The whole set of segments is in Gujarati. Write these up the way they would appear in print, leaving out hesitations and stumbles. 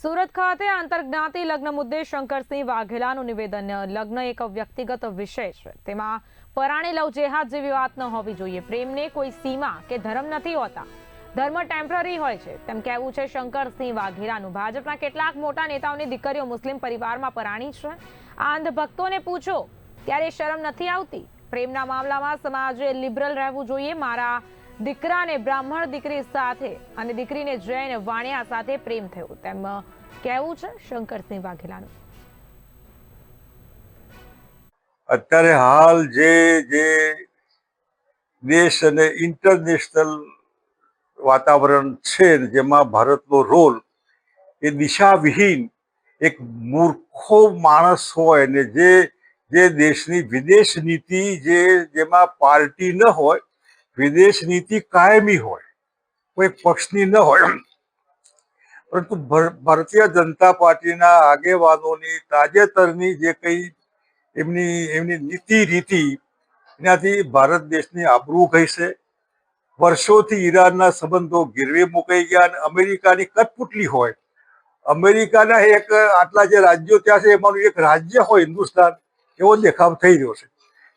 સુરત ખાતે આંતરજ્ઞાતિ લગ્ન મુદ્દે શંકરસિંહ વાઘેલાનું નિવેદન। લગ્ન એક વ્યક્તિગત વિષય છે, તેમાં પરાણે લવ જેહાદ જેવી વાત ન હોવી જોઈએ। પ્રેમને કોઈ સીમા કે ધર્મ નથી હોતા, ધર્મ ટેમ્પરરી હોય છે, તેમ કહેવું છે શંકરસિંહ વાઘેલાનું। ભાજપના કેટલાક મોટા નેતાઓની દીકરીઓ મુસ્લિમ પરિવારમાં પરાણી છે। આ અંધભક્તોને પૂછો ત્યારે શરમ નથી આવતી। પ્રેમના મામલામાં સમાજે લિબરલ રહેવું જોઈએ। મારા દીકરાને બ્રાહ્મણ દીકરી સાથે અને દીકરીને જૈન વાણિયા સાથે પ્રેમ થયો, તેમ કહેવું છે શંકરસિંહ વાઘેલાનું। અત્યારે હાલ જે દેશ અને ઇન્ટરનેશનલ વાતાવરણ છે, જેમાં ભારતનો રોલ એ દિશાવિહીન એક મૂર્ખો માણસ હોય ને જે દેશની વિદેશ નીતિ જેમાં પાર્ટી ન હોય, વિદેશ નીતિ કાયમી હોય, કોઈ પક્ષની ન હોય, પરંતુ ભારતીય જનતા પાર્ટીના આગેવાનોની તાજેતરની જે કંઈ એમની નીતિ રીતિ, એનાથી ભારત દેશની આબરૂ ગઈ છે। વર્ષોથી ઈરાનના સંબંધો ગીરવે મુકાઈ ગયા અને અમેરિકાની કઠપુતલી હોય, અમેરિકાના એક આટલા જે રાજ્યો ત્યાં છે એમાંનું એક રાજ્ય હોય હિન્દુસ્તાન, એવો દેખાવ થઈ રહ્યો છે।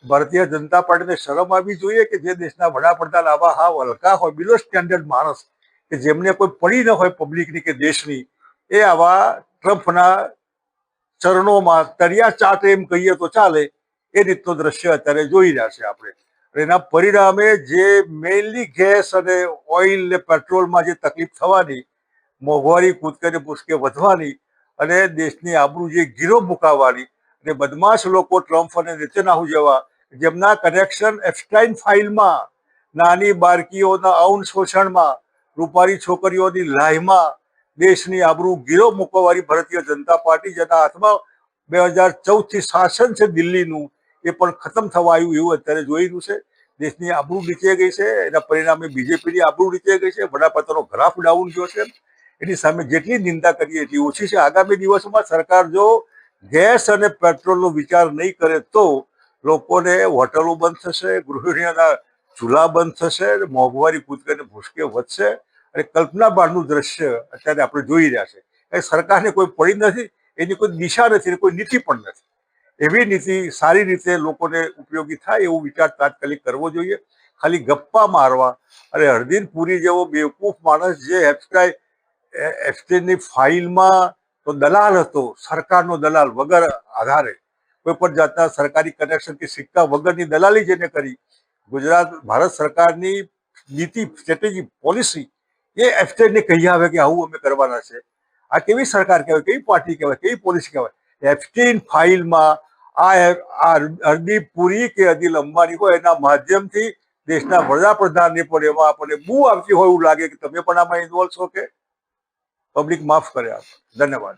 ભારતીય જનતા પાર્ટીને શરમ આવવી જોઈએ કે જે દેશના વડાપ્રધાન આવા હાવ હલકા હોય, બિલો સ્ટેન્ડર્ડ માણસ કે જેમને કોઈ પડી ન હોય પબ્લિકની કે દેશની, એ આવા ટ્રમ્પના ચરણોમાં તરિયા ચાટે એમ કહીએ તો ચાલે એ રીતનું દ્રશ્ય અત્યારે જોઈ રહ્યા છે આપણે। એના પરિણામે જે મેઇનલી ગેસ અને ઓઇલ ને પેટ્રોલમાં જે તકલીફ થવાની, મોંઘવારી કૂદકે ભૂસકે વધવાની અને દેશની આબરૂ જે ગીરો મુકાવાની, અને બદમાશ લોકો ટ્રમ્પ અને નેતન્યાહુ જેવા જેમના કનેક્શન એપ્સ્ટાઇન ફાઇલમાં, નાની બાળકીઓના ઔન શોષણમાં, રૂપારી છોકરીઓની લાહીમાં દેશની આબરૂ ગીરો મૂકવાવાળી ભારતીય જનતા પાર્ટી, જેના હાથમાં 2014થી શાસન છે દિલ્હીનું, એ પણ ખતમ થવા આવ્યું એવું અત્યારે જોઈ રહ્યું છે। દેશની આબરૂ નીચે ગઈ છે, એના પરિણામે બીજેપીની આબરૂ નીચે ગઈ છે, વડાપ્રધાનનો ગ્રાફ ડાઉન ગયો છે। એની સામે જેટલી નિંદા કરીએ એટલી ઓછી છે। આગામી દિવસોમાં સરકાર જો ગેસ અને પેટ્રોલનો વિચાર નહીં કરે તો લોકોને હોટલો બંધ થશે, ગૃહિણીઓના ચૂલા બંધ થશે, મોંઘવારી કૂદકે ભૂસકે વધશે અને કલ્પના બહારનું દ્રશ્ય અત્યારે આપણે જોઈ રહ્યા છે। એ સરકારને કોઈ પડી નથી, એની કોઈ દિશા નથી, કોઈ નીતિ પણ નથી। એવી નીતિ સારી રીતે લોકોને ઉપયોગી થાય એવો વિચાર તાત્કાલિક કરવો જોઈએ। ખાલી ગપ્પા મારવા અને હરદીન પુરી જેવો બેવકૂફ માણસ જે એપ્સ્ટાઇનની ફાઇલમાં તો દલાલ હતો, સરકારનો દલાલ વગર આધારે, કોઈ પણ જાતના સરકારી કનેક્શન કે સિક્કા વગરની દલાલી જેને કરી, ભારત સરકારની નીતિ, સ્ટ્રેટેજી, પોલિસી એ એપ્સ્ટાઇનને કહી આવે કે આવું અમે કરવાના છે। આ કેવી સરકાર કહેવાય, કેવી પાર્ટી કહેવાય, કેવી પોલિસી કહેવાય? એપ્સ્ટાઇન ફાઇલમાં આ હરદીપ પુરી કે અનિલ અંબાણી હોય એના માધ્યમથી દેશના વડાપ્રધાનને પણ એમાં આપણને બૂ આવતી હોય એવું લાગે કે તમે પણ આમાં ઇન્વોલ્વ છો કે પબ્લિક માફ કરે આપ। ધન્યવાદ।